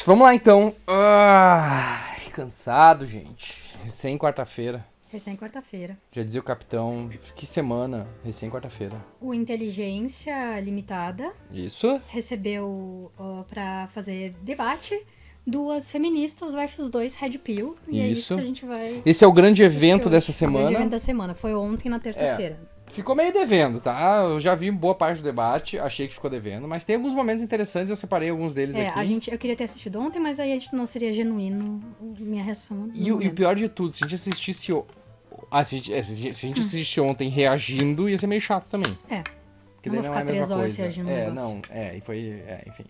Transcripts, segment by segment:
vamos lá então. Cansado, gente. Recém quarta-feira. Recém quarta-feira. Já dizia o capitão, que semana, recém quarta-feira. O Inteligência Limitada Isso. recebeu pra fazer debate 2 feministas versus 2 Red Pill. E é isso que a gente vai... Esse é o grande evento dessa semana. O grande evento da semana. Foi ontem, na terça-feira. Ficou meio devendo, tá? Eu já vi boa parte do debate, achei que ficou devendo. Mas tem alguns momentos interessantes, eu separei alguns deles aqui. Eu queria ter assistido ontem, mas aí a gente não seria genuíno minha reação. E o pior de tudo, se a gente assistisse... se a gente assistisse ontem reagindo, ia ser meio chato também. Porque não daí vou não é a ficar 3 mesma horas coisa. reagindo no negócio. Enfim.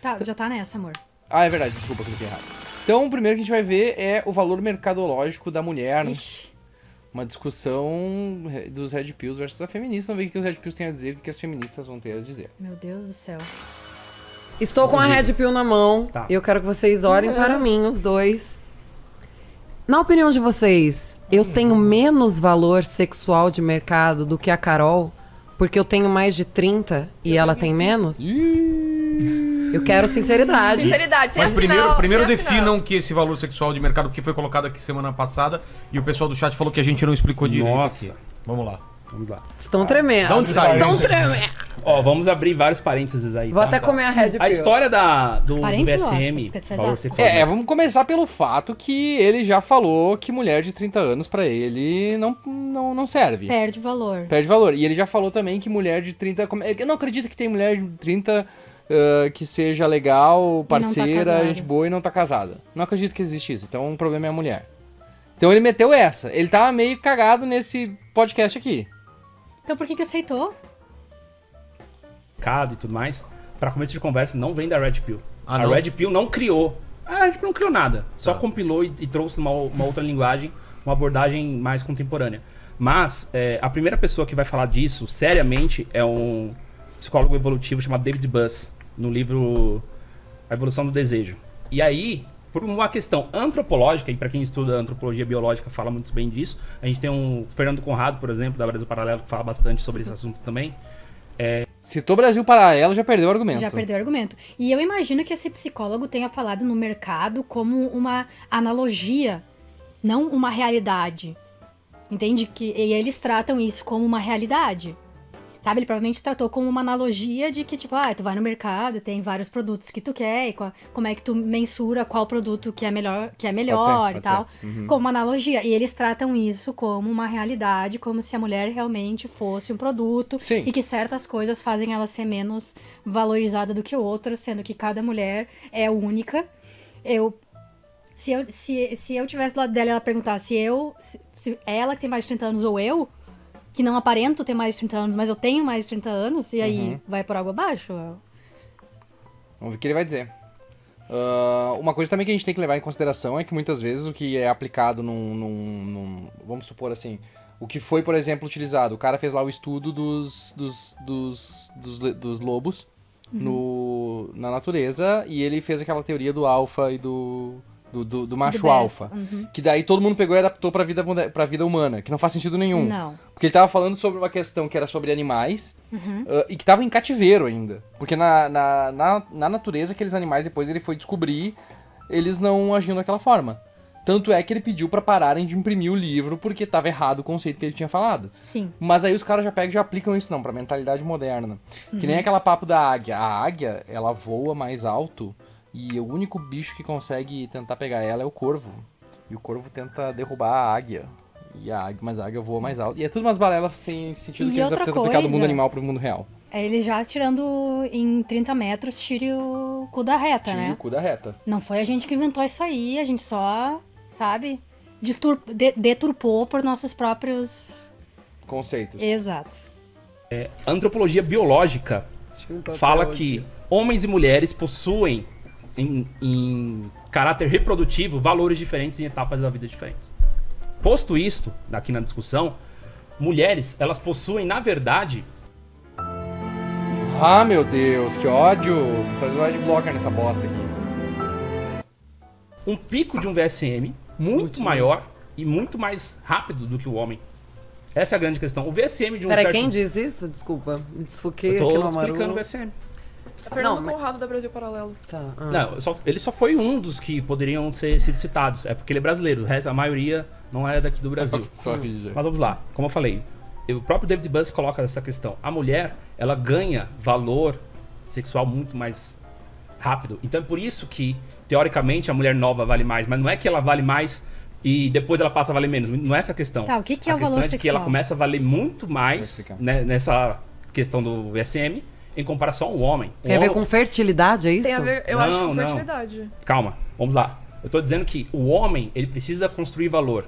Tá, já tá nessa, amor. É verdade, desculpa, cliquei errado. Então, o primeiro que a gente vai ver é o valor mercadológico da mulher. Ixi. Uma discussão dos Red Pills versus a feminista. Vamos ver o que os Red Pills têm a dizer e o que as feministas vão ter a dizer. Meu Deus do céu. Estou com a Red Pill na mão e eu quero que vocês olhem para mim, os dois. Na opinião de vocês, eu tenho menos valor sexual de mercado do que a Carol, porque eu tenho mais de 30 e ela tem menos? Eu quero sinceridade. Sinceridade, sem Mas afinal, primeiro sem definam afinal. o que é esse valor sexual de mercado, porque foi colocado aqui semana passada e o pessoal do chat falou que a gente não explicou direito. Nossa. Aqui. Vamos lá. Vamos lá. Estão tremendo. De onde saiu? Estão tremendo. Ó, vamos abrir vários parênteses aí. Vou tá? até comer a Red Pill. A história do Parênteses ou BSM, aspas, porque tu fez valor aspas. sexual. Vamos começar pelo fato que ele já falou que mulher de 30 anos pra ele não serve. Perde valor. Perde valor. E ele já falou também que mulher de 30... Eu não acredito que tem mulher de 30 que seja legal, parceira, casada. gente boa e não tá casada. Não acredito que existe isso. Então o problema é a mulher. Então ele meteu essa. Ele tava meio cagado nesse podcast aqui. Então por que aceitou? E tudo mais. Pra começo de conversa, não vem da Red Pill. Ah, a não? Red Pill não criou. A Red Pill não criou nada. Só compilou e trouxe uma outra linguagem, uma abordagem mais contemporânea. Mas a primeira pessoa que vai falar disso, seriamente, é um psicólogo evolutivo chamado David Buss, no livro A Evolução do Desejo. E aí, por uma questão antropológica, e para quem estuda antropologia biológica fala muito bem disso, a gente tem um Fernando Conrado, por exemplo, da Brasil Paralelo, que fala bastante sobre esse assunto também. Citou Brasil Paralelo, já perdeu o argumento. Já perdeu o argumento. E eu imagino que esse psicólogo tenha falado no mercado como uma analogia, não uma realidade. Entende? E eles tratam isso como uma realidade. Sabe, ele provavelmente tratou como uma analogia de que, tipo, tu vai no mercado, tem vários produtos que tu quer, e como é que tu mensura qual produto que é melhor Pode e tal. Uhum. Como uma analogia. E eles tratam isso como uma realidade, como se a mulher realmente fosse um produto. Sim. E que certas coisas fazem ela ser menos valorizada do que outras, sendo que cada mulher é única. Se eu tivesse do lado dela e ela perguntasse se ela que tem mais de 30 anos ou eu, que não aparento ter mais de 30 anos, mas eu tenho mais de 30 anos, e aí vai por água abaixo? Vamos ver o que ele vai dizer. Uma coisa também que a gente tem que levar em consideração é que muitas vezes o que é aplicado vamos supor assim, o que foi, por exemplo, utilizado, o cara fez lá o estudo dos lobos na natureza e ele fez aquela teoria do alfa e do macho alfa. Que daí todo mundo pegou e adaptou pra vida humana, que não faz sentido nenhum. Não. Porque ele tava falando sobre uma questão que era sobre animais e que tava em cativeiro ainda. Porque na natureza, aqueles animais, depois ele foi descobrir, eles não agiam daquela forma. Tanto é que ele pediu pra pararem de imprimir o livro porque tava errado o conceito que ele tinha falado. Sim. Mas aí os caras já pegam e já aplicam isso pra mentalidade moderna. Que nem aquela papo da águia. A águia, ela voa mais alto e o único bicho que consegue tentar pegar ela é o corvo. E o corvo tenta derrubar a águia. Mas a águia voa mais alto. E é tudo umas balelas sem sentido E que eles outra tentam aplicar do mundo coisa, animal pro mundo real. É ele já tirando em 30 metros, tire o cu da reta, Tira né? o cu da reta. Não foi a gente que inventou isso aí, a gente só, sabe, deturpou por nossos próprios... Conceitos. Exato. A antropologia biológica fala que homens e mulheres possuem, em caráter reprodutivo, valores diferentes em etapas da vida diferentes. Posto isto, aqui na discussão, mulheres, elas possuem, na verdade... Ah, meu Deus, que ódio. Vocês vão de blocker nessa bosta aqui. um pico de um VSM muito maior e muito mais rápido do que o homem. Essa é a grande questão. O VSM de um Peraí, certo... quem diz isso? Desculpa, me desfoquei Eu aqui tô no Amaru. explicando o VSM. Fernando Conrado da Brasil Paralelo. Tá. Não, ele só foi um dos que poderiam ser sido citados. É porque ele é brasileiro. O resto, a maioria não é daqui do Brasil. Só rígido. Mas vamos lá. Como eu falei, o próprio David Buss coloca essa questão. A mulher, ela ganha valor sexual muito mais rápido. Então é por isso que, teoricamente, a mulher nova vale mais. Mas não é que ela vale mais e depois ela passa a valer menos. Não é essa a questão. Tá, o que é o valor A questão é sexual? que ela começa a valer muito mais, né, nessa questão do VSM em comparação ao homem. Tem a ver com fertilidade, é isso? Tem a ver, eu acho, com Não. fertilidade. Calma, vamos lá. Eu tô dizendo que o homem, ele precisa construir valor.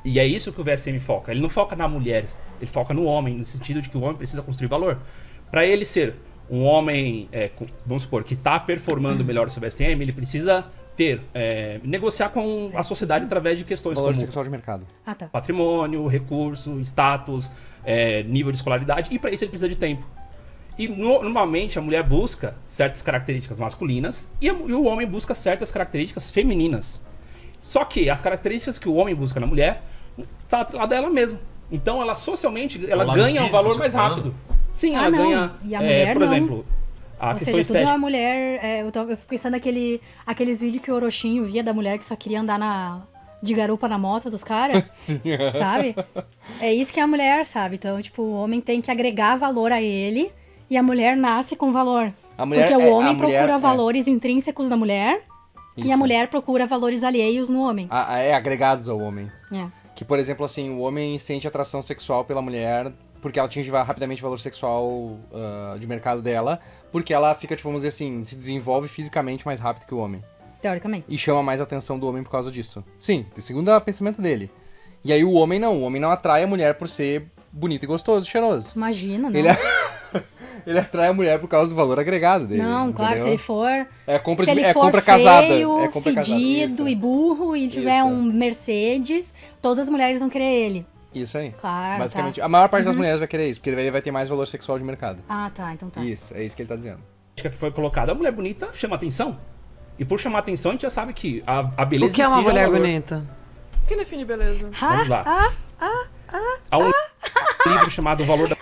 E é isso que o VSM foca. Ele não foca na mulher, ele foca no homem, no sentido de que o homem precisa construir valor. Para ele ser um homem, vamos supor, que está performando melhor o seu VSM, ele precisa negociar com a sociedade através de questões Valor como sexual de mercado. Ah, tá. patrimônio, recurso, status, nível de escolaridade, e para isso ele precisa de tempo. E normalmente a mulher busca certas características masculinas e o homem busca certas características femininas. Só que as características que o homem busca na mulher tá atrelada a ela mesma. Então ela socialmente ela ganha um valor mais rápido. Sim, ela ganha. E a mulher por não. exemplo, a Ou questão seja, tudo estética. a mulher. Eu fico pensando aqueles vídeos que o Orochinho via da mulher que só queria andar de garupa na moto dos caras. Sim. Sabe? É isso que é a mulher, sabe? Então, tipo, o homem tem que agregar valor a ele e a mulher nasce com valor. A mulher Porque o homem a mulher procura valores intrínsecos da mulher e a Isso. mulher procura valores alheios no homem. Agregados ao homem. É. Que, por exemplo, assim, o homem sente atração sexual pela mulher porque ela atinge rapidamente o valor sexual de mercado dela, porque ela fica, tipo, vamos dizer assim, se desenvolve fisicamente mais rápido que o homem. Teoricamente. E chama mais atenção do homem por causa disso. Sim, segundo o pensamento dele. E aí o homem não atrai a mulher por ser bonito e gostoso, cheiroso. Imagina, né? Ele atrai a mulher por causa do valor agregado dele. Não, claro, se ele for. compra, se ele é for compra feio, casada. É compra casada. fedido Isso. e burro e tiver Isso. um Mercedes, todas as mulheres vão querer ele. Isso aí. Claro. Basicamente, tá. a maior parte das mulheres vai querer isso, porque ele vai ter mais valor sexual de mercado. Ah, tá, então tá. Isso, é isso que ele tá dizendo. Que foi colocada, a mulher bonita chama atenção. E por chamar atenção, a gente já sabe que a beleza O que é em si uma já mulher valor. bonita? Quem define beleza? Vamos lá. Há um livro chamado O Valor da...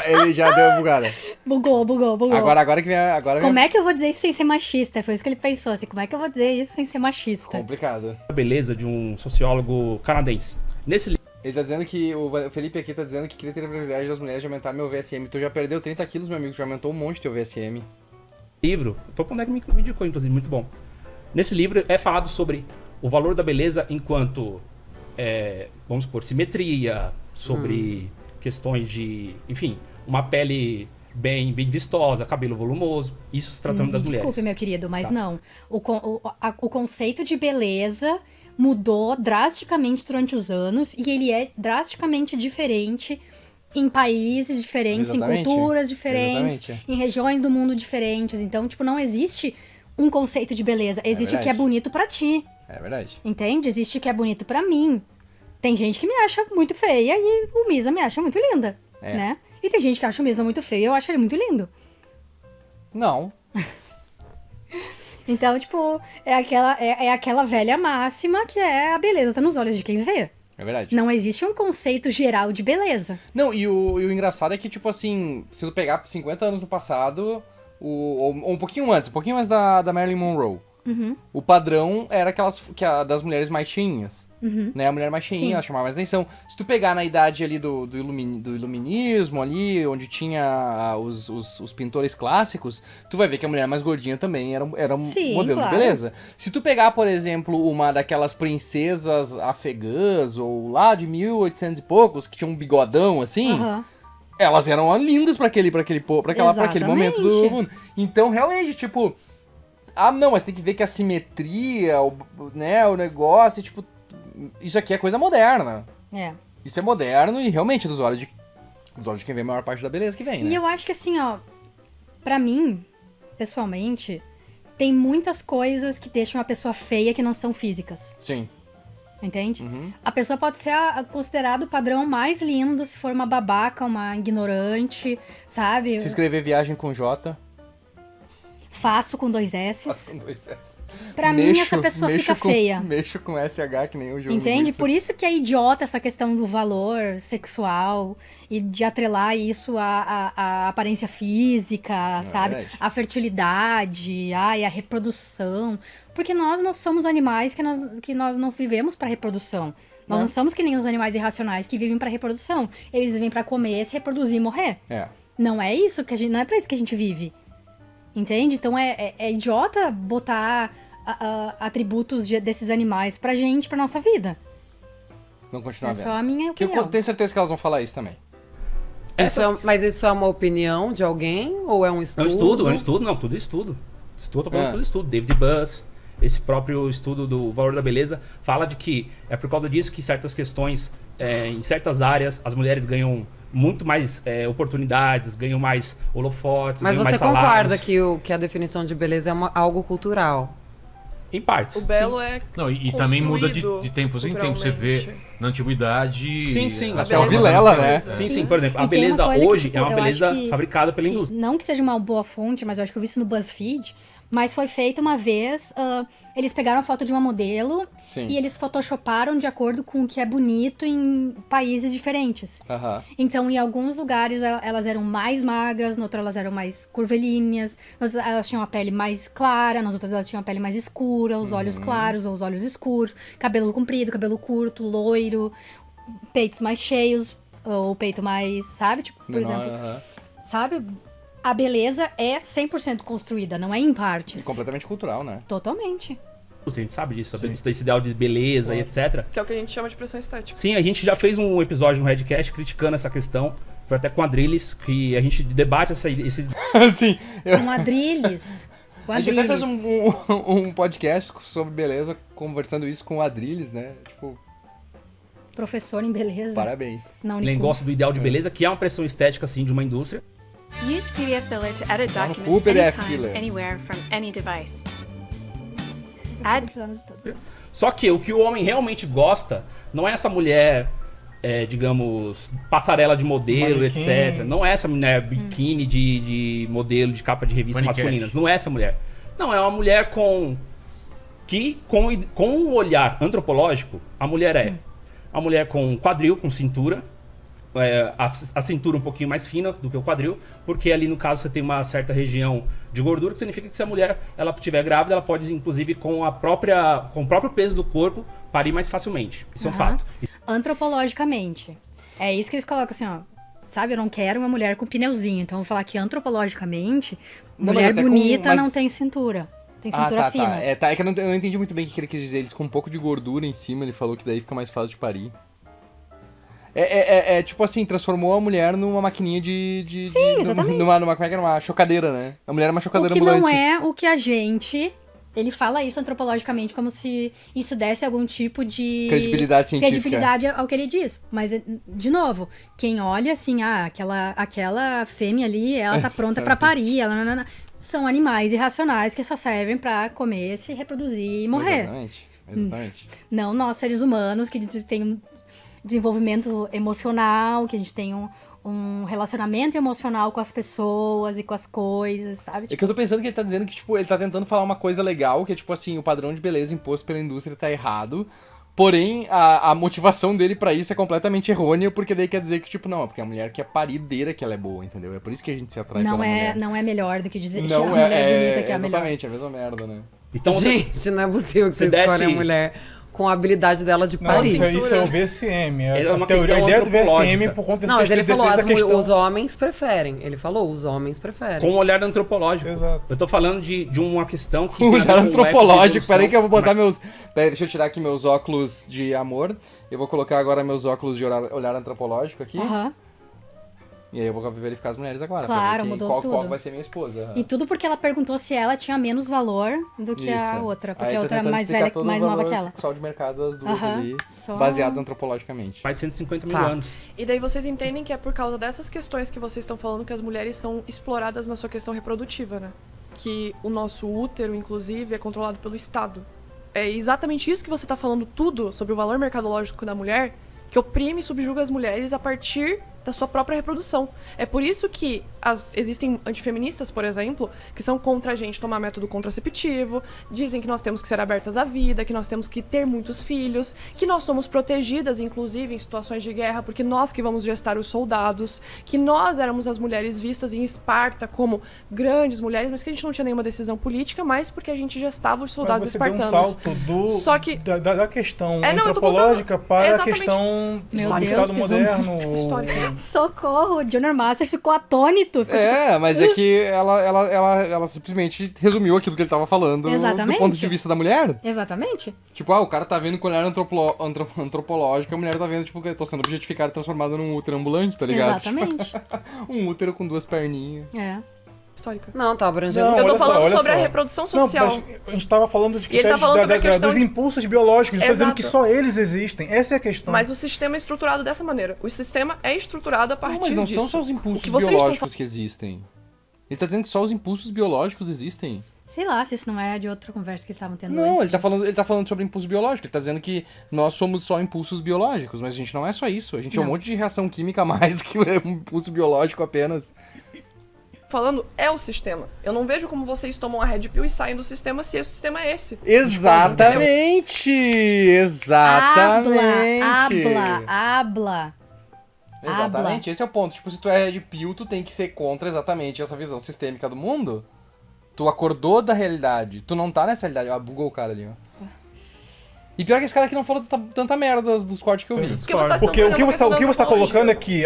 Ele já deu uma bugada. Bugou. Agora que vem. Agora Como é que eu vou dizer isso sem ser machista? Foi isso que ele pensou, assim, como é que eu vou dizer isso sem ser machista? complicado. beleza de um sociólogo canadense. Nesse Ele tá dizendo que. O Felipe aqui tá dizendo que queria ter a privilégio das mulheres de aumentar meu VSM. Tu já perdeu 30 quilos, meu amigo. Tu já aumentou um monte teu VSM. livro, foi o que me indicou, inclusive, muito bom. Nesse livro é falado sobre o valor da beleza enquanto, vamos supor, simetria, sobre questões de, enfim, uma pele bem vistosa, cabelo volumoso, isso se tratando das mulheres. Desculpe, meu querido, mas Tá. não. O conceito de beleza mudou drasticamente durante os anos e ele é drasticamente diferente em países diferentes, Exatamente. em culturas diferentes, Exatamente. em regiões do mundo diferentes. Então, tipo, não existe um conceito de beleza. Existe o que é verdade. bonito pra ti, É verdade. entende? Existe o que é bonito pra mim. Tem gente que me acha muito feia e o Misa me acha muito linda, né? E tem gente que acha o Misa muito feio e eu acho ele muito lindo. Não. Então, tipo, é aquela velha máxima que é a beleza tá nos olhos de quem vê. É verdade. Não existe um conceito geral de beleza. Não, e o engraçado é que, tipo assim, se tu pegar 50 anos no passado, ou um pouquinho antes da Marilyn Monroe, o padrão era das mulheres mais cheinhas. Né? A mulher mais cheinha, Sim. ela chamava mais atenção. Se tu pegar na idade ali do iluminismo, ali, onde tinha os pintores clássicos, tu vai ver que a mulher mais gordinha também era um Sim, modelo claro. de beleza. Se tu pegar, por exemplo, uma daquelas princesas afegãs, ou lá de 1800 e poucos, que tinha um bigodão assim, Aham. elas eram lindas pra aquele momento do Exatamente. mundo. Então, realmente, tipo... Ah, não, mas tem que ver que a simetria, né, o negócio, tipo... Isso aqui é coisa moderna. É. Isso é moderno e realmente dos olhos de quem vê a maior parte da beleza que vem, né? E eu acho que assim, ó, pra mim, pessoalmente, tem muitas coisas que deixam a pessoa feia que não são físicas. Sim. Entende? A pessoa pode ser considerado o padrão mais lindo se for uma babaca, uma ignorante, sabe? Se escrever Viagem com J... Faço com 2 S. Faço com 2 S. Pra mim, essa pessoa fica feia. Mexo com SH, que nem o João. Entende? Por isso que é idiota essa questão do valor sexual e de atrelar isso à aparência física, sabe? Verdade. A fertilidade, a reprodução. Porque nós somos animais que nós não vivemos pra reprodução. Nós não somos que nem os animais irracionais que vivem pra reprodução. Eles vivem pra comer, se reproduzir e morrer. É. Não é isso que não é pra isso que a gente vive. Entende? Então é idiota botar atributos desses animais pra gente, pra nossa vida. Vamos continuar É vendo. só a minha Que opinião. eu tenho certeza que elas vão falar isso também. Mas isso é uma opinião de alguém ou é um estudo? É um estudo, não, tudo estudo. Tô falando tudo estudo. David Buss, esse próprio estudo do valor da beleza, fala de que é por causa disso que certas questões, em certas áreas, as mulheres ganham muito mais oportunidades, ganham mais holofotes, Mas ganham você mais salários. concorda que a definição de beleza é algo cultural? Em partes. O belo é Não, e também muda construído de tempos em tempos. Você vê culturalmente. na antiguidade. Sim, sim. até Até o beleza Vilela, não né? tem Sim, isso. sim, por exemplo, a E tem uma beleza coisa que, hoje tipo, é uma eu beleza acho que- fabricada pela indústria. Não que seja uma boa fonte, mas eu acho que eu vi isso no BuzzFeed. Mas foi feito uma vez, eles pegaram a foto de uma modelo Sim. e eles photoshoparam de acordo com o que é bonito em países diferentes. Aham. Então, em alguns lugares elas eram mais magras, em outros elas eram mais curvilíneas, em outros elas tinham a pele mais clara, nas outras elas tinham a pele mais escura, os olhos claros ou os olhos escuros, cabelo comprido, cabelo curto, loiro, peitos mais cheios, ou peito mais, sabe? Tipo, por Menor, exemplo, aham. sabe? A beleza é 100% construída, não é em E partes. completamente cultural, né? Totalmente. A gente sabe disso, sabe desse ideal de beleza e etc. Que é o que a gente chama de pressão estética. Sim, a gente já fez um episódio no Redcast criticando essa questão. Foi até com a Adrilles, que a gente debate esse... Assim, Com adrilles. Com a gente até fez adrilles. um podcast sobre beleza, conversando isso com o Adrilles, né? Tipo, Professor em beleza. parabéns. Na Ele Unicamp. gosta do ideal de beleza, que é uma pressão estética, assim, de uma indústria. Use PDF Filler to edit Tá no documents cu, PDF anytime, Filler. anywhere, from any device. Add Lá nos Estados Unidos. Só que o que o homem realmente gosta não é essa mulher, digamos, passarela de modelo, Manequim. etc. Não é essa mulher biquíni de modelo de capa de revista Maniquete. masculinas. Não é essa mulher. Não, é uma mulher com um olhar antropológico, a mulher é a mulher com quadril, com cintura, a cintura um pouquinho mais fina do que o quadril, porque ali no caso você tem uma certa região de gordura, que significa que se a mulher ela estiver grávida, ela pode inclusive com o próprio peso do corpo parir mais facilmente. Isso é um Aham. fato. Antropologicamente. É isso que eles colocam assim, ó. Sabe, eu não quero uma mulher com pneuzinho. Então, eu vou falar que antropologicamente, Não, mas mulher até bonita mas- não tem cintura. Tem cintura tá, fina. tá. É que eu não entendi muito bem o que ele quis dizer. Eles com um pouco de gordura em cima, ele falou que daí fica mais fácil de parir. Tipo assim, transformou a mulher numa maquininha de Sim, exatamente. Numa, como é que era? Uma chocadeira, né? A mulher é uma O chocadeira que ambulante. não é o que a gente... Ele fala isso antropologicamente como se isso desse algum tipo de... Credibilidade científica. Credibilidade ao que ele diz. Mas, de novo, quem olha assim, aquela fêmea ali, ela tá pronta pra parir, ela... São animais irracionais que só servem pra comer, se reproduzir e morrer. Exatamente. Não nós, seres humanos, que tem um desenvolvimento emocional, que a gente tem um relacionamento emocional com as pessoas e com as coisas, sabe? É que eu tô pensando que ele tá dizendo que, tipo, ele tá tentando falar uma coisa legal, que é, tipo assim, o padrão de beleza imposto pela indústria tá errado, porém, a motivação dele pra isso é completamente errônea, porque daí quer dizer que, tipo, não, é porque a mulher que é parideira que ela é boa, entendeu? É por isso que a gente se atrai pela mulher. Não é melhor do que dizer que Não a mulher bonita que é a melhor. exatamente, é a mesma merda, né? Então, Gente, não é possível que você você escolhe desce- a mulher com a habilidade dela de Não, parir. isso é o VSM. É uma A teoria, a questão ideia do VSM antropológica. por conta Não, mas ele falou, dessa questão. os homens preferem. Ele falou, os homens preferem. com um olhar antropológico. Exato. Eu tô falando de uma questão que... Um tem a ver olhar com o antropológico, ecoevolução. peraí que eu vou botar meus... Peraí, deixa eu tirar aqui meus óculos de amor. Eu vou colocar agora meus óculos de olhar antropológico aqui. Aham. E aí eu vou verificar as mulheres agora. Claro, pra ver mudou qual tudo. vai ser minha esposa. E tudo porque ela perguntou se ela tinha menos valor do que a Isso. outra. Aí Porque a tá outra é tentando mais explicar velha, todo mais o nova valor que ela. sexual de mercado das duas Aham, ali, só- baseado antropologicamente. Mais 150 mil Tá. anos. E daí vocês entendem que é por causa dessas questões que vocês estão falando que as mulheres são exploradas na sua questão reprodutiva, né? Que o nosso útero, inclusive, é controlado pelo Estado. É exatamente isso que você tá falando tudo sobre o valor mercadológico da mulher, que oprime e subjuga as mulheres a partir da sua própria reprodução. É por isso que existem antifeministas, por exemplo, que são contra a gente tomar método contraceptivo, dizem que nós temos que ser abertas à vida, que nós temos que ter muitos filhos, que nós somos protegidas, inclusive, em situações de guerra, porque nós que vamos gestar os soldados, que nós éramos as mulheres vistas em Esparta como grandes mulheres, mas que a gente não tinha nenhuma decisão política, mas porque a gente gestava os soldados mas você espartanos. Deu um salto Só que... da questão não, antropológica para a Exatamente. questão Meu do Deus, Estado pisou moderno. Histórica. Socorro, o Junior Master ficou atônito. Ficou Mas é que ela simplesmente resumiu aquilo que ele tava falando Exatamente. do ponto de vista da mulher. Exatamente. Tipo, o cara tá vendo com olhar antropológico, a mulher tá vendo, tipo, que eu tô sendo objetificada e transformada num útero ambulante, tá ligado? Exatamente. Tipo, um útero com 2 perninhas. É. Histórica. Não, tá abrangendo. Não, Eu tô olha só, falando olha sobre a só. reprodução social. Não, mas a gente tava falando de E ele tá falando sobre a questão dos de- impulsos biológicos. Eu tô dizendo Exato. que só eles existem. Essa é a questão. Mas o sistema é estruturado dessa maneira. O sistema é estruturado a partir Não, mas não disso. são só os impulsos O que vocês estão biológicos que existem. Ele tá dizendo que só os impulsos biológicos existem. Sei lá se isso não é de outra conversa que estavam tendo Não, antes. ele tá falando sobre impulso biológico. Ele tá dizendo que nós somos só impulsos biológicos, mas a gente não é só isso. A gente é um Não. monte de reação química a mais do que um impulso biológico apenas. falando é o sistema. Eu não vejo como vocês tomam a Red Pill e saem do sistema se o sistema é esse. Exatamente! Exatamente! Habla. Exatamente, esse é o ponto. Tipo, se tu é Red Pill, tu tem que ser contra exatamente essa visão sistêmica do mundo. Tu acordou da realidade. Tu não tá nessa realidade. Ó, bugou o cara ali, ó. E pior que esse cara aqui não falou tanta merda dos cortes que eu vi. Claro, você porque tá o que você está analogia. colocando é que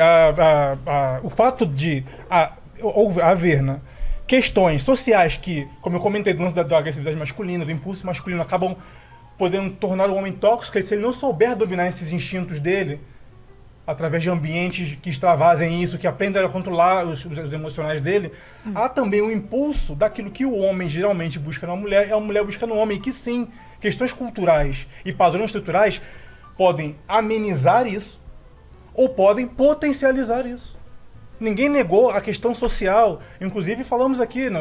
o fato de haver, né, questões sociais que, como eu comentei, do lance da agressividade masculina, do impulso masculino, acabam podendo tornar o homem tóxico, se ele não souber dominar esses instintos dele, através de ambientes que extravasem isso, que aprendam a controlar os emocionais dele, há também o impulso daquilo que o homem geralmente busca na mulher, a mulher busca no homem, que sim, questões culturais e padrões estruturais podem amenizar isso ou podem potencializar isso. Ninguém negou a questão social, inclusive falamos aqui na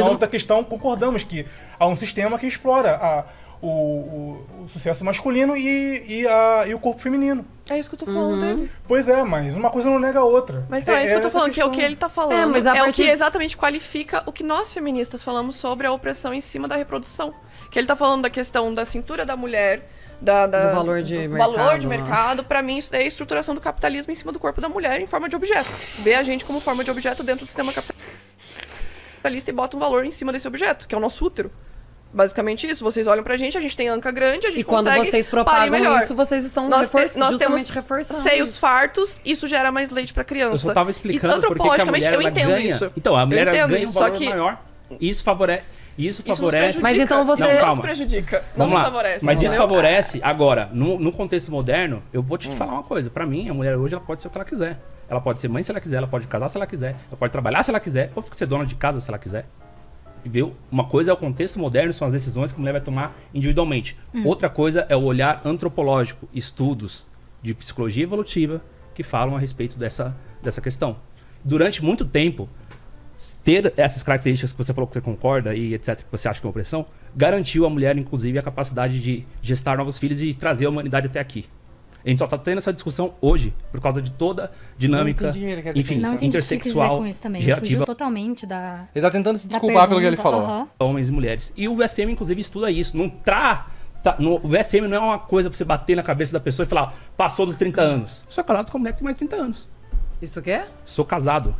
outra questão, concordamos que há um sistema que explora o sucesso masculino e o corpo feminino. É isso que eu tô falando dele. Pois é, mas uma coisa não nega a outra. Mas é isso que eu tô falando, que é o que ele tá falando. mas É o que exatamente qualifica o que nós feministas falamos sobre a opressão em cima da reprodução. Que ele tá falando da questão da cintura da mulher, do valor de mercado. Valor de mercado. Pra mim, isso daí é a estruturação do capitalismo em cima do corpo da mulher em forma de objeto. Vê a gente como forma de objeto dentro do sistema capitalista e bota um valor em cima desse objeto, que é o nosso útero. Basicamente isso, vocês olham pra gente, a gente tem anca grande, a gente E quando consegue vocês parir propagam melhor. isso, vocês estão Nós justamente temos reforçando seios isso. fartos, isso gera mais leite pra criança. Eu só tava explicando E, porque que a antropologicamente, mulher eu ela entendo ganha. isso. Então, a mulher Eu ela entendo ganha um isso, só valor que maior. Isso favorece. Isso nos favorece. Mas então você- Não, Não, nos calma. prejudica, não Vamos nos lá. favorece. Mas isso entendeu? favorece. Agora, no contexto moderno, eu vou te falar uma coisa. Pra mim, a mulher hoje ela pode ser o que ela quiser. Ela pode ser mãe se ela quiser, ela pode casar se ela quiser, ela pode trabalhar se ela quiser, ou ser dona de casa se ela quiser. Viu? Uma coisa é o contexto moderno, são as decisões que a mulher vai tomar individualmente. Outra coisa é o olhar antropológico, estudos de psicologia evolutiva que falam a respeito dessa questão. Durante muito tempo, ter essas características que você falou que você concorda e etc, que você acha que é uma opressão, garantiu à mulher, inclusive, a capacidade de gestar novos filhos e trazer a humanidade até aqui. A gente só tá tendo essa discussão hoje por causa de toda a dinâmica, Não entendi o que ele quer dizer enfim, com Não entendi o que quis dizer intersexual, com isso também. gerativa Fugiu totalmente da Ele tá tentando se da desculpar pelo que ele pergunta. falou. Aham. homens e mulheres. E o VSM, inclusive, estuda isso. Não o VSM não é uma coisa pra você bater na cabeça da pessoa e falar, passou dos 30 anos. Sou casado com uma mulher que tem mais de 30 anos. Isso o quê? Sou casado.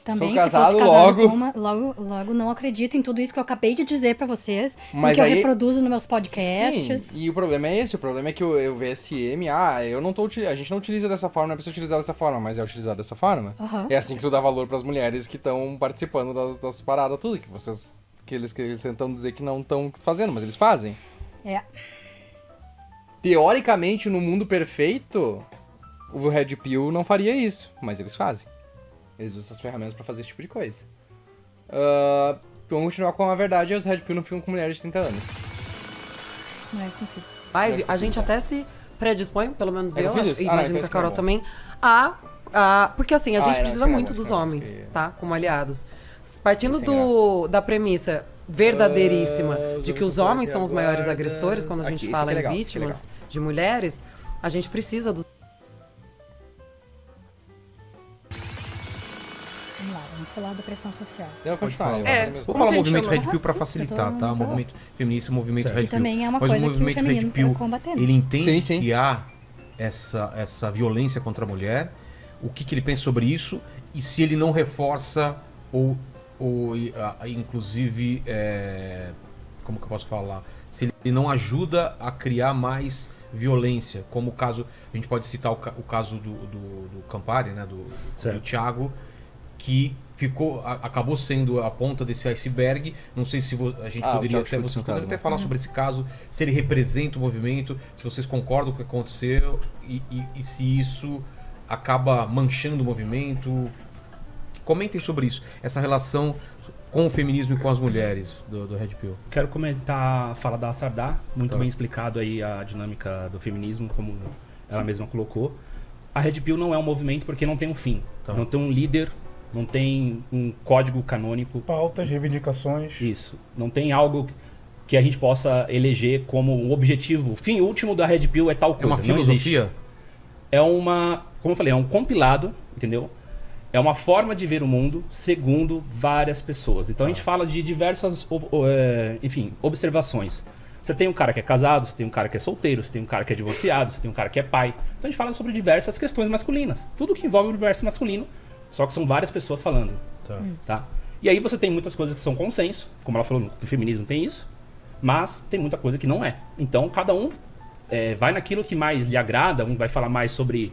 Também, Sou casado, se fosse casado logo- logo não acredito em tudo isso que eu acabei de dizer pra vocês, Mas e que eu aí- reproduzo nos meus podcasts. Sim, e o problema é esse, o problema é que o VSM, eu não tô a gente não utiliza dessa forma, não é pra você utilizar dessa forma, mas é utilizado dessa forma. Aham. É assim que tu dá valor pras mulheres que estão participando das paradas tudo, que eles tentam dizer que não estão fazendo, mas eles fazem. É. Teoricamente, no mundo perfeito, o Red Pill não faria isso, mas eles fazem. Eles usam essas ferramentas pra fazer esse tipo de coisa. Vamos continuar com a verdade, os Red Pill não ficam com mulheres de 30 anos. Mulheres com filhos. Live, a gente até se predispõe, pelo menos É eu, com filhos? e Ah, não, imagino então que a isso Carol não é bom. também, porque assim, a gente precisa isso é muito bom, dos isso é bom, homens, isso que- tá? Como aliados. Partindo Sem graça. da premissa verdadeiríssima de que os outros homens são os maiores guarda. agressores, quando a gente Aqui, isso fala aqui é em legal, isso aqui é vítimas de mulheres, a gente precisa dos Vamos falar da pressão social. Eu vou continuar. Vou falar movimento Red Aham, Pill pra sim, facilitar, eu tô- tá? Movimento feminista, movimento Certo. Red Que Pill. também é uma Mas coisa o que o movimento Red feminismo Pill, tá combatendo. ele entende Sim. que há essa violência contra a mulher, o que ele pensa sobre isso e se ele não reforça ou inclusive, como que eu posso falar? Se ele não ajuda a criar mais violência, como o caso, a gente pode citar o caso do Campari, né, do Thiago, que acabou sendo a ponta desse iceberg. Não sei se a gente poderia até, vocês poderiam até falar sobre esse caso, se ele representa o movimento, se vocês concordam com o que aconteceu e se isso acaba manchando o movimento. Comentem sobre isso, essa relação com o feminismo e com as mulheres do Red Pill. Quero falar da Sardá, muito bem explicado aí a dinâmica do feminismo, como ela mesma colocou. A Red Pill não é um movimento porque não tem um fim, não tem um líder, não tem um código canônico. Pautas, reivindicações. Isso, não tem algo que a gente possa eleger como um objetivo. O fim último da Red Pill é tal coisa. É uma filosofia? É como eu falei, é um compilado, entendeu? É uma forma de ver o mundo segundo várias pessoas. Então a gente fala de diversas, observações. Você tem um cara que é casado, você tem um cara que é solteiro, você tem um cara que é divorciado, você tem um cara que é pai. Então a gente fala sobre diversas questões masculinas. Tudo que envolve o universo masculino, só que são várias pessoas falando. Tá? E aí você tem muitas coisas que são consenso, como ela falou, no feminismo tem isso, mas tem muita coisa que não é. Então cada um vai naquilo que mais lhe agrada, um vai falar mais sobre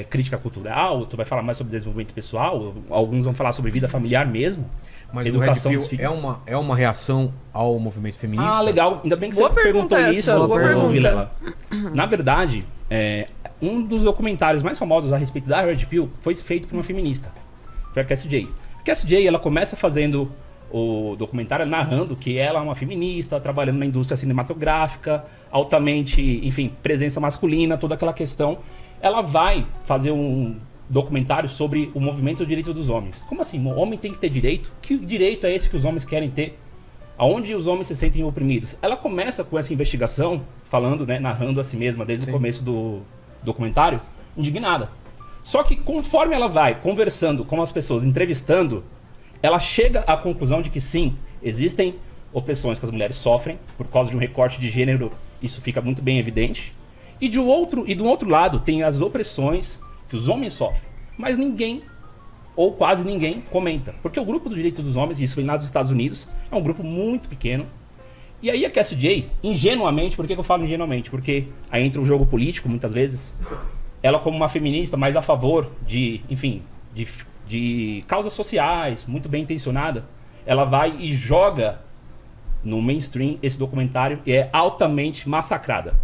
crítica cultural, outro vai falar mais sobre desenvolvimento pessoal, alguns vão falar sobre vida familiar mesmo. Mas educação o dos Red Pill filhos. é uma reação ao movimento feminista? Ah, legal. Ainda bem que Boa você perguntou pergunta isso, essa, boa pergunta. Vilela. Na verdade, um dos documentários mais famosos a respeito da Red Pill foi feito por uma feminista. Foi a Cassie Jaye. A Cassie Jaye, ela começa fazendo o documentário narrando que ela é uma feminista, trabalhando na indústria cinematográfica, altamente, enfim, presença masculina, toda aquela questão. Ela vai fazer um documentário sobre o movimento do direito dos homens. Como assim? O homem tem que ter direito? Que direito é esse que os homens querem ter? Aonde os homens se sentem oprimidos? Ela começa com essa investigação, falando, né, narrando a si mesma desde o começo do documentário, indignada. Só que conforme ela vai conversando com as pessoas, entrevistando, ela chega à conclusão de que sim, existem opressões que as mulheres sofrem por causa de um recorte de gênero, isso fica muito bem evidente. E do outro lado tem as opressões que os homens sofrem, mas ninguém, ou quase ninguém, comenta. Porque o grupo do direito dos homens, isso vem lá dos Estados Unidos, é um grupo muito pequeno. E aí a Cassie Jaye, ingenuamente, por que eu falo ingenuamente? Porque aí entra o jogo político, muitas vezes. Ela como uma feminista, mais a favor de, enfim, de causas sociais, muito bem intencionada, ela vai e joga no mainstream esse documentário e é altamente massacrada.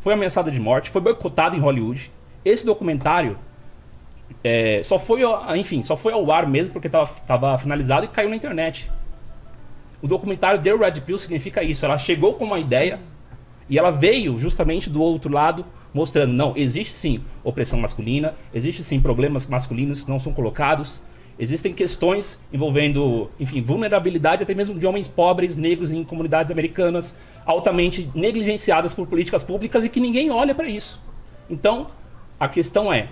Foi ameaçada de morte, foi boicotada em Hollywood. Esse documentário só foi ao ar mesmo porque estava finalizado e caiu na internet. O documentário The Red Pill significa isso. Ela chegou com uma ideia e ela veio justamente do outro lado mostrando, não, existe sim opressão masculina, existe sim problemas masculinos que não são colocados, existem questões envolvendo, enfim, vulnerabilidade até mesmo de homens pobres, negros em comunidades americanas, altamente negligenciadas por políticas públicas e que ninguém olha para isso. Então, a questão é,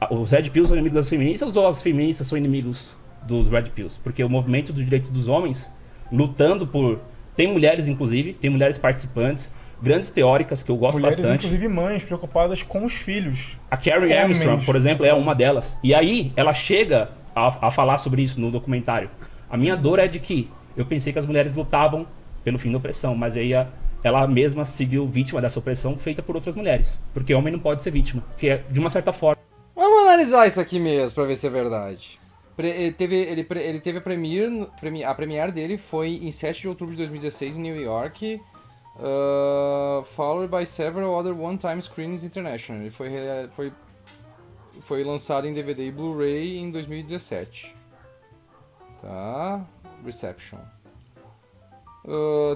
os Red Pills são inimigos das feministas ou as feministas são inimigos dos Red Pills? Porque o movimento do direito dos homens, lutando por... Tem mulheres, inclusive, tem mulheres participantes, grandes teóricas que eu gosto Mulheres, bastante. inclusive mães, preocupadas com os filhos. A Carrie Armstrong, por exemplo, é uma delas. E aí, ela chega a falar sobre isso no documentário. A minha dor é de que eu pensei que as mulheres lutavam pelo fim da opressão, mas aí ela mesma se viu vítima dessa opressão feita por outras mulheres. Porque homem não pode ser vítima, porque é de uma certa forma. Vamos analisar isso aqui mesmo, pra ver se é verdade. Ele teve a premiere dele foi em 7 de outubro de 2016 em New York, followed by several other one-time screenings international. Ele foi lançado em DVD e Blu-ray em 2017. Tá, Reception.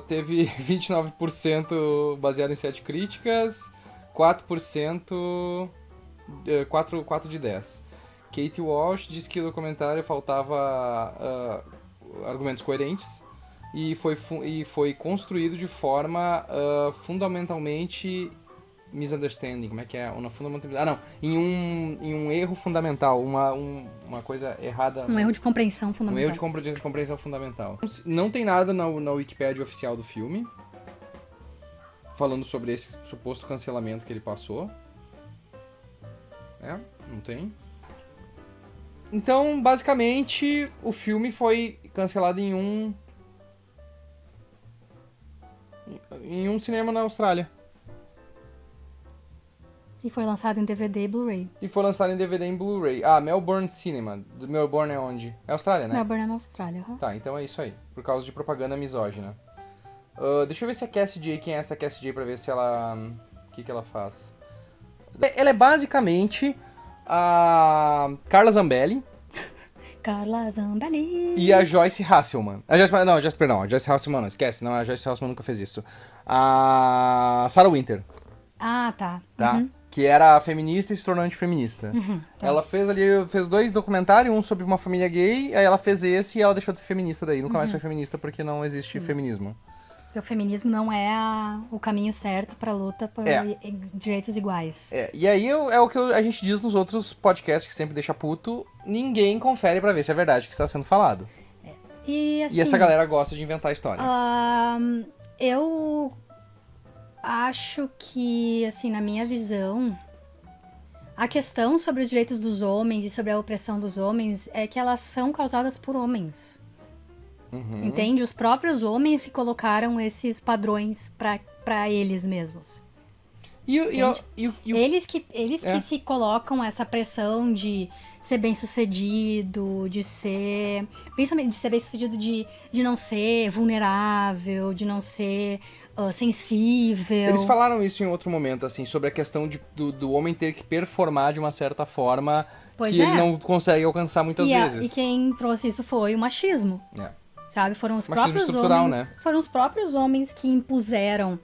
Teve 29% baseado em 7 críticas, 4% 4 de 10. Kate Walsh disse que o documentário faltava argumentos coerentes e foi construído de forma fundamentalmente misunderstanding, como é que é? Em um erro fundamental, uma coisa errada. Um erro de compreensão Um fundamental. erro de compreensão fundamental. Não tem nada na Wikipédia oficial do filme falando sobre esse suposto cancelamento que ele passou. Não tem. Então, basicamente, o filme foi cancelado em um cinema na Austrália. E foi lançado em DVD e Blu-ray. E foi lançado em DVD e Blu-ray. Melbourne Cinema. Melbourne é onde? É Austrália, né? Melbourne é na Austrália. Tá, então é isso aí. Por causa de propaganda misógina. Deixa eu ver se a Cassie J, quem é essa Cassie J, pra ver se ela... O que ela faz. Ela é basicamente a Carla Zambelli. Carla Zambelli. E a Joyce Hasselman. A Joyce Hasselman não, esquece. Não, a Joyce Hasselman nunca fez isso. A Sarah Winter. Ah, tá. Tá? Que era feminista e se tornou antifeminista. Tá. Ela fez 2 documentários, um sobre uma família gay, aí ela fez esse e ela deixou de ser feminista daí. Nunca mais foi feminista porque não existe feminismo. Porque o feminismo não é o caminho certo pra luta por direitos iguais. E aí é o que a gente diz nos outros podcasts que sempre deixa puto, ninguém confere pra ver se é verdade o que está sendo falado. E, assim, E essa galera gosta de inventar história. Eu acho que, assim, na minha visão, a questão sobre os direitos dos homens e sobre a opressão dos homens é que elas são causadas por homens. Entende? Os próprios homens que colocaram esses padrões pra eles mesmos. Eles que se colocam essa pressão de ser bem-sucedido, principalmente de ser bem-sucedido de não ser vulnerável, de não ser sensível. Eles falaram isso em outro momento, assim, sobre a questão do homem ter que performar de uma certa forma ele não consegue alcançar muitas vezes. E quem trouxe isso foi o machismo. Sabe? Foram os machismo próprios estrutural, homens. né? Foram os próprios homens que impuseram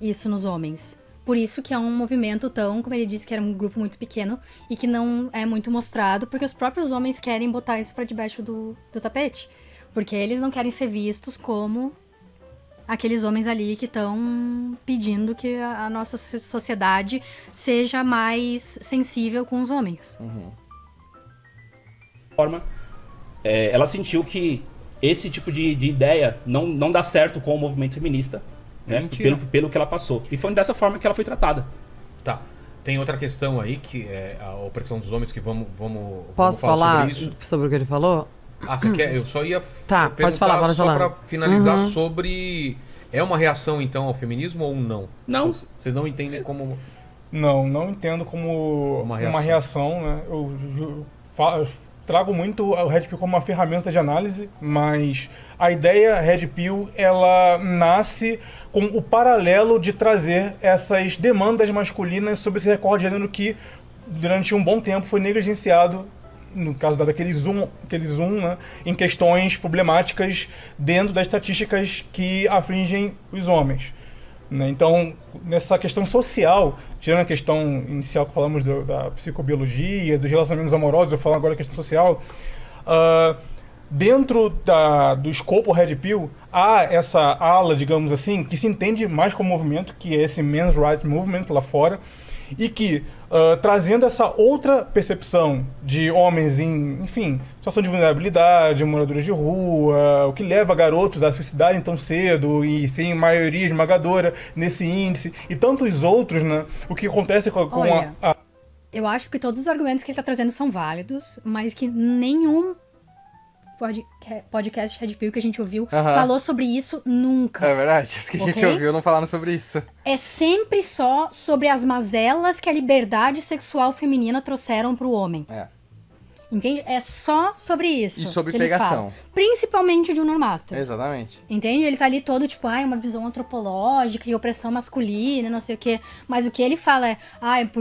isso nos homens. Por isso que é um movimento tão, como ele disse, que era um grupo muito pequeno e que não é muito mostrado, porque os próprios homens querem botar isso pra debaixo do tapete. Porque eles não querem ser vistos como aqueles homens ali que estão pedindo que a nossa sociedade seja mais sensível com os homens. Ela sentiu que esse tipo de ideia não dá certo com o movimento feminista, né? Pelo que ela passou. E foi dessa forma que ela foi tratada. Tá. Tem outra questão aí, que é a opressão dos homens, que vamos Posso falar falar sobre o que ele falou? Você quer? Eu só ia Tá, pode falar, pode falar. Só pra finalizar sobre... É uma reação, então, ao feminismo ou não? Não. Vocês não entendem como... Não entendo como uma reação, né? Eu trago muito o Red Pill como uma ferramenta de análise, mas a ideia Red Pill, ela nasce com o paralelo de trazer essas demandas masculinas sobre esse recorde de gênero que, durante um bom tempo, foi negligenciado, no caso daquele zoom, né, em questões problemáticas dentro das estatísticas que afligem os homens. Né? Então, nessa questão social, tirando a questão inicial que falamos da psicobiologia, dos relacionamentos amorosos, eu falo agora da questão social, dentro do escopo Red Pill, há essa ala, digamos assim, que se entende mais como movimento, que é esse Men's Rights Movement lá fora, e que, trazendo essa outra percepção de homens em, enfim, situação de vulnerabilidade, moradores de rua, o que leva garotos a suicidarem tão cedo e sem maioria esmagadora nesse índice, e tantos outros, né? O que acontece com Olha, eu acho que todos os argumentos que ele está trazendo são válidos, mas que nenhum podcast Red Pill que a gente ouviu falou sobre isso nunca. É verdade, os que a gente ouviu não falaram sobre isso. É sempre só sobre as mazelas que a liberdade sexual feminina trouxeram pro homem. Entende? É só sobre isso. E sobre que eles pegação. falam. Principalmente o Junior Masters. Exatamente. Entende? Ele tá ali todo tipo, uma visão antropológica e opressão masculina, não sei o quê. Mas o que ele fala é,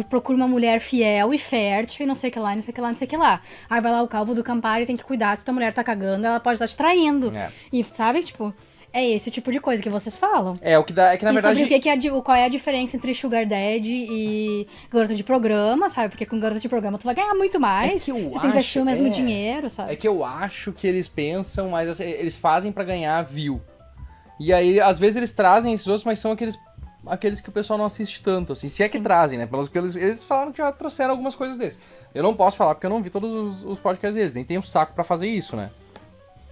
procura uma mulher fiel e fértil e não sei o que lá, não sei o que lá, não sei o que lá. Aí vai lá o Calvo do Campari, tem que cuidar, se tua mulher tá cagando, ela pode estar te traindo. E sabe, tipo... É esse tipo de coisa que vocês falam. É, o que dá... É que na verdade... sobre qual é a diferença entre Sugar Daddy e garota de programa, sabe? Porque com garota de programa tu vai ganhar muito mais. Você tem que investir o mesmo dinheiro, sabe? É que eu acho que eles pensam, mas assim, eles fazem pra ganhar view. E aí, às vezes, eles trazem esses outros, mas são aqueles aqueles que o pessoal não assiste tanto, assim, se é que trazem, né? Porque eles falaram que já trouxeram algumas coisas desses. Eu não posso falar porque eu não vi todos os podcasts deles, nem tenho saco pra fazer isso, né?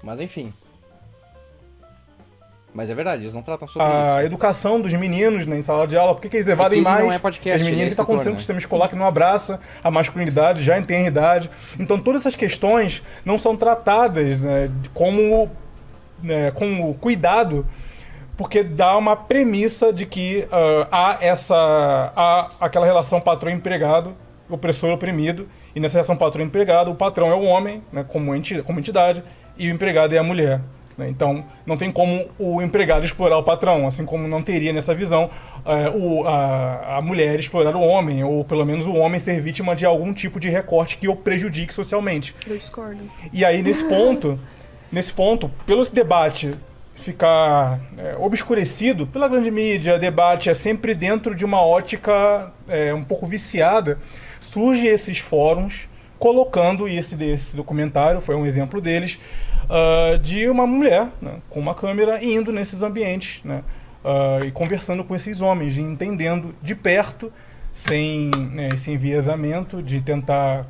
Mas enfim. Mas é verdade, eles não tratam sobre isso. A educação dos meninos, né, em sala de aula, por que eles evadem mais? Não é podcast, as meninas que está acontecendo no sistema escolar que não abraça a masculinidade, já tem idade. Então todas essas questões não são tratadas, né, como cuidado, porque dá uma premissa de que há aquela relação patrão-empregado, opressor e oprimido, e nessa relação patrão-empregado o patrão é o homem, né, como entidade, e o empregado é a mulher. Então, não tem como o empregado explorar o patrão, assim como não teria nessa visão a mulher explorar o homem, ou pelo menos o homem ser vítima de algum tipo de recorte que o prejudique socialmente. Eu discordo. E aí, nesse ponto, pelo esse debate ficar obscurecido pela grande mídia, debate é sempre dentro de uma ótica um pouco viciada, surgem esses fóruns colocando, e esse documentário foi um exemplo deles, de uma mulher, né, com uma câmera indo nesses ambientes, né, e conversando com esses homens, entendendo de perto, sem enviesamento, de tentar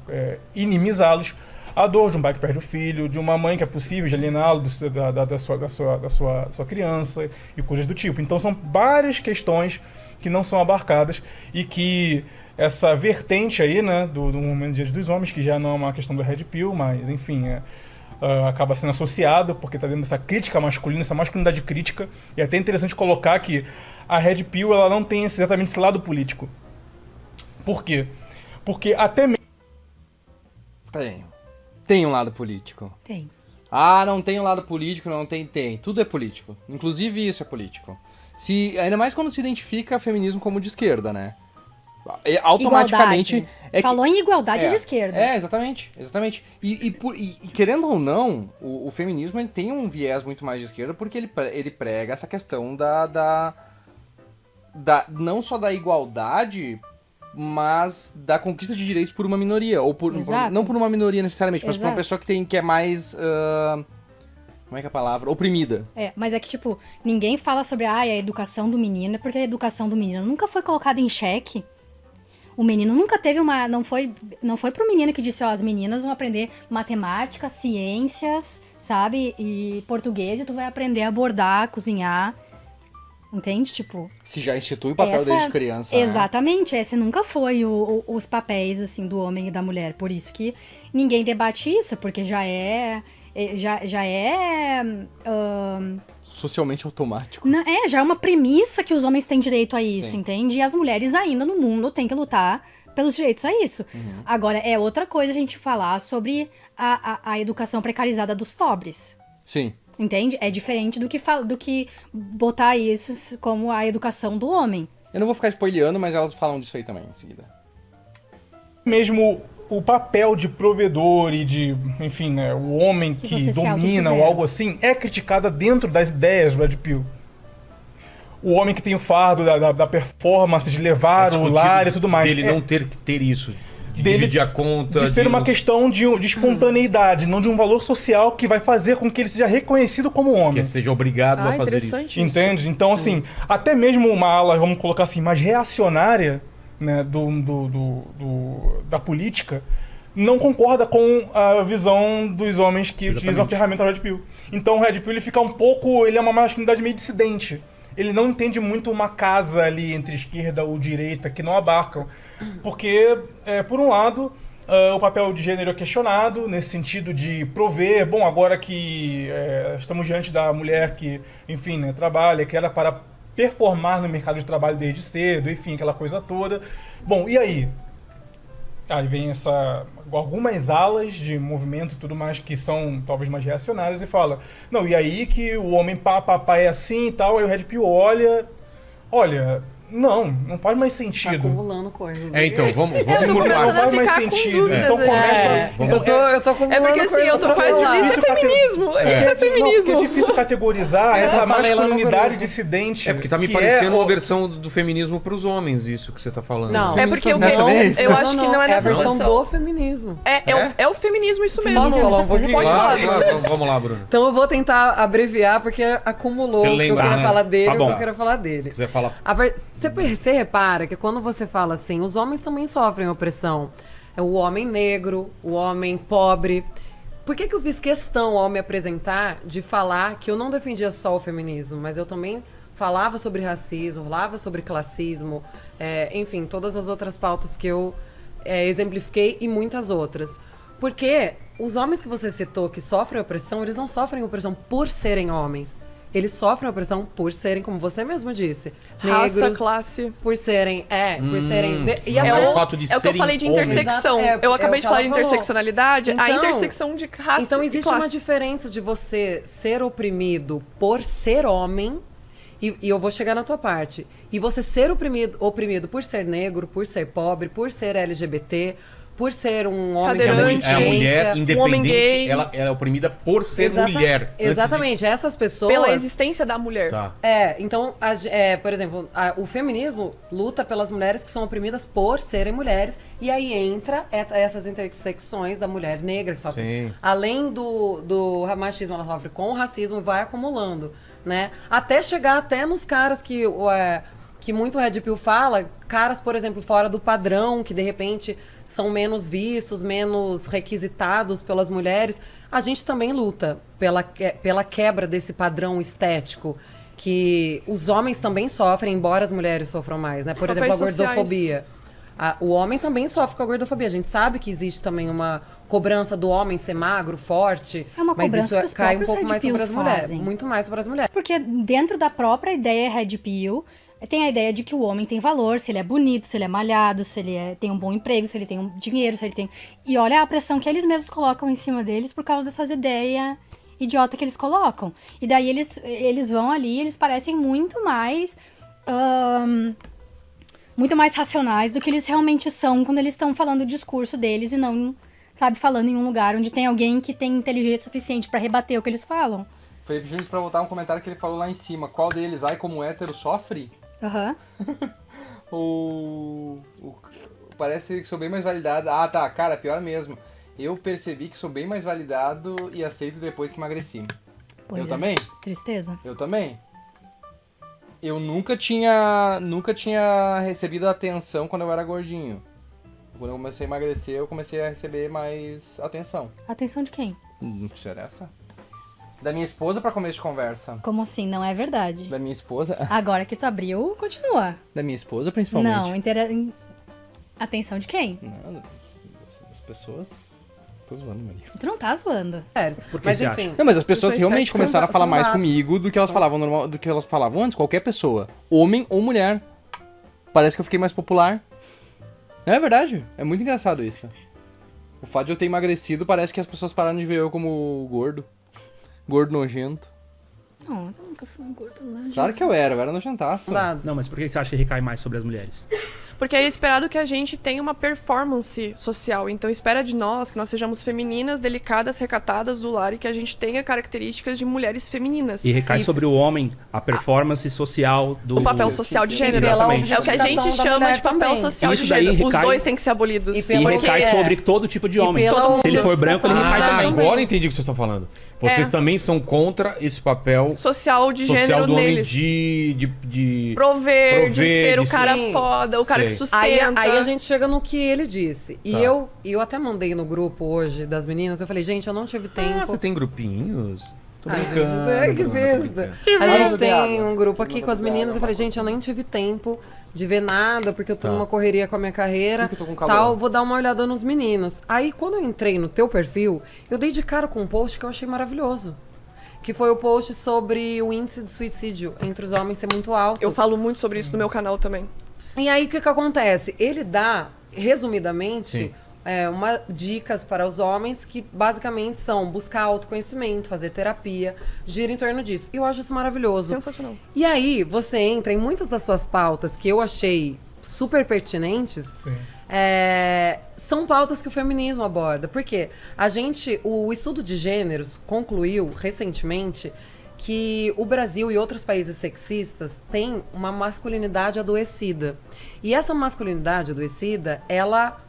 inimizá-los, a dor de um pai que perde o filho, de uma mãe que é possível de aliená-lo da sua criança e coisas do tipo. Então são várias questões que não são abarcadas e que essa vertente aí, né, do Movimento Dia dos Homens, que já não é uma questão do Red Pill, mas enfim, acaba sendo associado, porque está dentro dessa crítica masculina, essa masculinidade crítica, e é até interessante colocar que a Red Pill ela não tem exatamente esse lado político. Por quê? Porque até mesmo... Tem um lado político. Tem. Ah, não tem um lado político, não tem. Tem. Tudo é político. Inclusive isso é político. Ainda mais quando se identifica feminismo como de esquerda, né? Automaticamente... Falou em igualdade de esquerda. Exatamente. E querendo ou não, o feminismo ele tem um viés muito mais de esquerda porque ele prega essa questão da não só da igualdade, mas da conquista de direitos por uma minoria. Não por uma minoria necessariamente, mas por uma pessoa que é mais... como é que é a palavra? Oprimida. Mas é que, tipo, ninguém fala sobre a educação do menino, porque a educação do menino nunca foi colocada em xeque. O menino nunca teve uma... Não foi pro menino que disse, as meninas vão aprender matemática, ciências, sabe? E português, e tu vai aprender a bordar, a cozinhar. Entende? Tipo... Se já institui o papel desde criança, exatamente. Esse nunca foi os papéis, assim, do homem e da mulher. Por isso que ninguém debate isso, porque já é socialmente automático. Já é uma premissa que os homens têm direito a isso, Sim. entende? E as mulheres ainda no mundo têm que lutar pelos direitos a isso. Uhum. Agora, é outra coisa a gente falar sobre a educação precarizada dos pobres. Sim. Entende? É diferente do que botar isso como a educação do homem. Eu não vou ficar spoileando, mas elas falam disso aí também, em seguida. Mesmo o papel de provedor e de, enfim, né, o homem que domina ou algo assim, é criticada dentro das ideias do Red Pill. O homem que tem o fardo da performance, de levar o lar e tudo mais. Dele não ter que ter isso. De dividir a conta. De ser uma questão de espontaneidade, não de um valor social que vai fazer com que ele seja reconhecido como homem. Que seja obrigado a fazer isso. Entende? Então, Sim. assim, até mesmo uma ala, vamos colocar assim, mais reacionária, né, da política, não concorda com a visão dos homens que utilizam a ferramenta Red Pill. Então o Red Pill ele fica ele é uma masculinidade meio dissidente. Ele não entende muito uma casa ali entre esquerda ou direita que não abarcam. Porque, por um lado, o papel de gênero é questionado, nesse sentido de prover, bom, agora que estamos diante da mulher que, enfim, né, trabalha, que era para performar no mercado de trabalho desde cedo, enfim, aquela coisa toda. Bom, e aí? Aí vem algumas alas de movimento e tudo mais que são talvez mais reacionárias e fala, não, e aí que o homem papai é assim e tal, aí o Red Pill olha, Não faz mais Tá sentido. acumulando coisas. Então, vamos Eu tô por começando partes. Não faz a mais ficar com sentido. dúvidas, Então né? começa. Eu tô acumulando É porque assim, coisas eu tô pra parte falar. disso é Difícil feminismo. Isso é Não, porque é feminismo. difícil categorizar essa eu falei lá no masculinidade grupo. dissidente. Porque tá me que parecendo é uma versão do feminismo pros homens, isso que você tá falando. Não. É porque Não, também é isso. eu acho que não é a nessa versão versão. do feminismo. É o feminismo isso mesmo. Posso falar um pouquinho? Pode falar. Claro, vamos lá, Bruno. Então eu vou tentar abreviar, porque acumulou Você o que eu lembra, queria né? falar dele Tá e o que bom. eu queria falar dele. Você fala. Você repara que quando você fala assim, os homens também sofrem opressão. É o homem negro, o homem pobre. Por que eu fiz questão ao me apresentar de falar que eu não defendia só o feminismo, mas eu também falava sobre racismo, falava sobre classismo, enfim, todas as outras pautas que eu exemplifiquei e muitas outras. Porque os homens que você citou que sofrem opressão, eles não sofrem opressão por serem homens. Eles sofrem opressão por serem, como você mesmo disse, Raça, negros, classe. por serem, por serem... E É a o fato de É o que eu serem falei de homens. intersecção. Exato, Eu acabei é o de que falar de ela falou. interseccionalidade, a Então- intersecção de raça Então e existe classe. uma diferença de você ser oprimido por ser homem, e eu vou chegar na tua parte, e você ser oprimido por ser negro, por ser pobre, por ser LGBT, por ser um homem com Cadeirante. deficiência. A mulher, homem independente, gay. ela é oprimida por ser mulher. Antes de- Exatamente, essas pessoas... Pela existência da mulher. Tá. Então, por exemplo, o feminismo luta pelas mulheres que são oprimidas por serem mulheres, e aí entra essas intersecções da mulher negra que sofre. Sim. Além do machismo, ela sofre com o racismo e vai acumulando, né? Até chegar até nos caras que muito Red Pill fala, caras, por exemplo, fora do padrão, que de repente são menos vistos, menos requisitados pelas mulheres. A gente também luta pela quebra desse padrão estético, que os homens também sofrem, embora as mulheres sofram mais, né? Por Papéis exemplo, a sociais. gordofobia. O homem também sofre com a gordofobia. A gente sabe que existe também uma cobrança do homem ser magro, forte, É uma mas cobrança isso que os cai um próprios pouco mais Red sobre as Pills mulheres. fazem. Muito mais sobre as mulheres. Porque dentro da própria ideia Red Pill, tem a ideia de que o homem tem valor, se ele é bonito, se ele é malhado, se ele tem um bom emprego, se ele tem um dinheiro, se ele tem... E olha a pressão que eles mesmos colocam em cima deles por causa dessas ideias idiota que eles colocam. E daí eles vão ali, eles parecem muito mais racionais do que eles realmente são quando eles estão falando o discurso deles e não, sabe, falando em um lugar onde tem alguém que tem inteligência suficiente pra rebater o que eles falam. Felipe Júnior, pra voltar um comentário que ele falou lá em cima. Qual deles, ai, como hétero, sofre? Aham. Parece que sou bem mais validado. Ah, tá, cara, pior mesmo. Eu percebi que sou bem mais validado e aceito depois que emagreci. Pois Eu é. também? Tristeza. Eu também. Eu nunca tinha recebido atenção quando eu era gordinho. Quando eu comecei a emagrecer, eu comecei a receber mais atenção. Atenção de quem? Não interessa. Da minha esposa pra começo de conversa. Como assim? Não é verdade. Da minha esposa. Agora que tu abriu, continua. Da minha esposa, principalmente. Não, atenção de quem? Não, das pessoas. Tô zoando, Maria. Tu não tá zoando. Por que Mas você enfim. Não, mas as pessoas Isso é realmente estético, começaram a falar são mais dados. comigo do que elas falavam normal, do que elas falavam antes, qualquer pessoa. Homem ou mulher. Parece que eu fiquei mais popular. É verdade. É muito engraçado isso. O fato de eu ter emagrecido parece que as pessoas pararam de ver eu como gordo. Gordo nojento. Não, eu nunca fui gorda lá. Claro que eu era nojentaço. Dados. Não, mas por que você acha que recai mais sobre as mulheres? Porque é esperado que a gente tenha uma performance social. Então, espera de nós que nós sejamos femininas, delicadas, recatadas do lar e que a gente tenha características de mulheres femininas. E recai sobre o homem a performance social do... O papel social de gênero. Exatamente. É o que a gente Objetificação da chama mulher de papel também. social Isso de daí gênero. Os recai- dois têm que ser abolidos. E E pela- recai é. sobre todo tipo de homem. pela Se ele for branco, ele recai objetificação também. Agora eu entendi o que vocês estão falando. Vocês É. também são contra esse papel Social de social gênero do homem deles. de Prover, de ser o de cara sim. foda, o cara Sei. que sustenta. Aí a gente chega no que ele disse. E Tá. eu até mandei no grupo hoje das meninas, eu falei, gente, eu não tive tempo. Ah, você tem grupinhos? Tô Ai, brincando. gente, que Bruno, tô besta. brincando. A gente Manda tem água. um grupo aqui Manda com as água, meninas. Eu falei, água. gente, eu nem tive tempo de ver nada, porque eu tô Tá. numa correria com a minha carreira. Porque eu tô com calor. Tal, vou dar uma olhada nos meninos. Aí, quando eu entrei no teu perfil, eu dei de cara com um post que eu achei maravilhoso. Que foi o post sobre o índice de suicídio entre os homens ser muito alto. Eu falo muito sobre isso no meu canal também. E aí, o que que acontece? Ele dá, resumidamente, Sim. dicas para os homens que basicamente são buscar autoconhecimento, fazer terapia, gira em torno disso. E eu acho isso maravilhoso. Sensacional. E aí, você entra em muitas das suas pautas que eu achei super pertinentes. Sim. São pautas que o feminismo aborda. Porque o estudo de gêneros concluiu recentemente que o Brasil e outros países sexistas têm uma masculinidade adoecida. E essa masculinidade adoecida, ela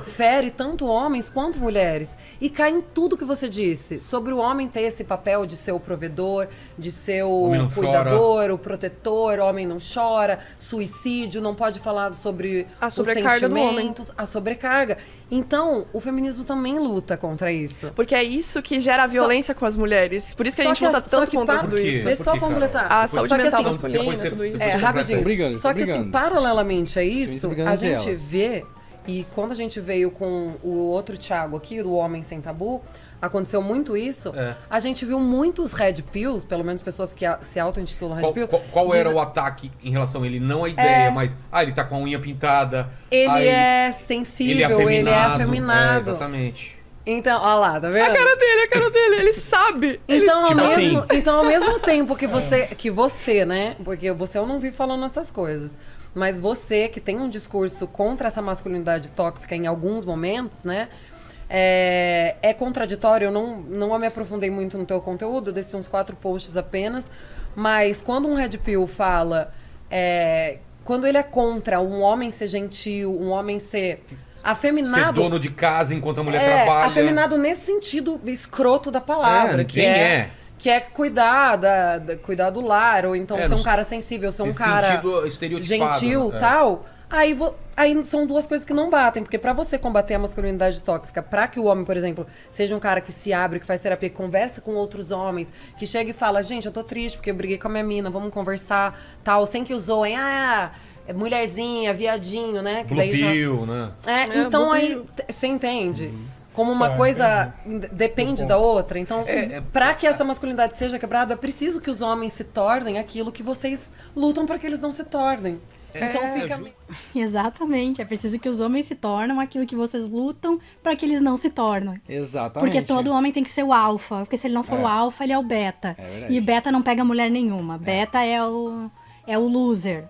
fere tanto homens quanto mulheres. E cai em tudo que você disse. Sobre o homem ter esse papel de ser o provedor, de ser o cuidador, o protetor, o homem não chora, suicídio, não pode falar sobre A os sobrecarga do homem. sentimentos, a sobrecarga. Então, o feminismo também luta contra isso. Porque é isso que gera a violência com as mulheres. Por isso que a gente luta tanto contra tudo isso. Deixa eu só completar. A saúde Só que mental assim, masculina, tudo isso. Rapidinho. Brigando, Só que assim, brigando. paralelamente a isso, brigando a entre gente elas. vê, e quando a gente veio com o outro Thiago aqui, do Homem Sem Tabu, aconteceu muito isso. A gente viu muitos red pills, pelo menos pessoas que se auto-intitulam red pill. Qual era o ataque em relação a ele? Não a ideia, mas... ele tá com a unha pintada. Ele é sensível, ele é afeminado. Exatamente. Então, olha lá, tá vendo? A cara dele, ele sabe. Então, Tipo assim. então, ao mesmo tempo que você, né? Porque eu não vi falando essas coisas. Mas você, que tem um discurso contra essa masculinidade tóxica em alguns momentos, né? É contraditório. Eu não me aprofundei muito no teu conteúdo, eu desci uns 4 posts apenas. Mas quando um red pill fala... quando ele é contra um homem ser gentil, um homem ser... afeminado. Ser dono de casa enquanto a mulher trabalha. Afeminado nesse sentido escroto da palavra. Que é cuidar do lar, ou então ser um cara sensível, ser um cara gentil e tal. Aí são duas coisas que não batem. Porque pra você combater a masculinidade tóxica, pra que o homem, por exemplo, seja um cara que se abre, que faz terapia, que conversa com outros homens, que chega e fala, gente, eu tô triste porque eu briguei com a minha mina, vamos conversar, tal, sem que o zoem, mulherzinha, viadinho, né? Que Blue pill, né? Então aí, você entende? Como uma coisa depende da outra. Então, pra que essa masculinidade seja quebrada, é preciso que os homens se tornem aquilo que vocês lutam pra que eles não se tornem. Então fica... Exatamente. É preciso que os homens se tornem aquilo que vocês lutam pra que eles não se tornem. Exatamente. Porque todo homem tem que ser o alfa. Porque se ele não for o alfa, ele é o beta. E beta não pega mulher nenhuma. Beta é o loser.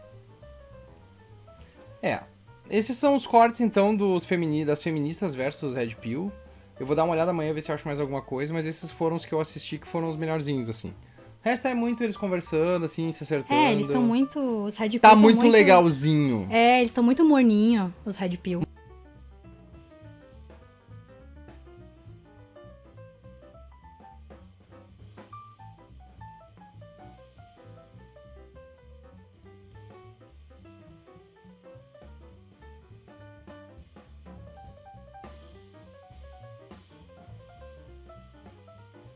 Esses são os cortes, então, das feministas versus Red Pill. Eu vou dar uma olhada amanhã, ver se eu acho mais alguma coisa, mas esses foram os que eu assisti, que foram os melhorzinhos, assim. O resto é muito eles conversando, assim, se acertando. Eles estão muito... Os Red Pill tá muito legalzinho. Eles estão muito morninho, os Red Pill.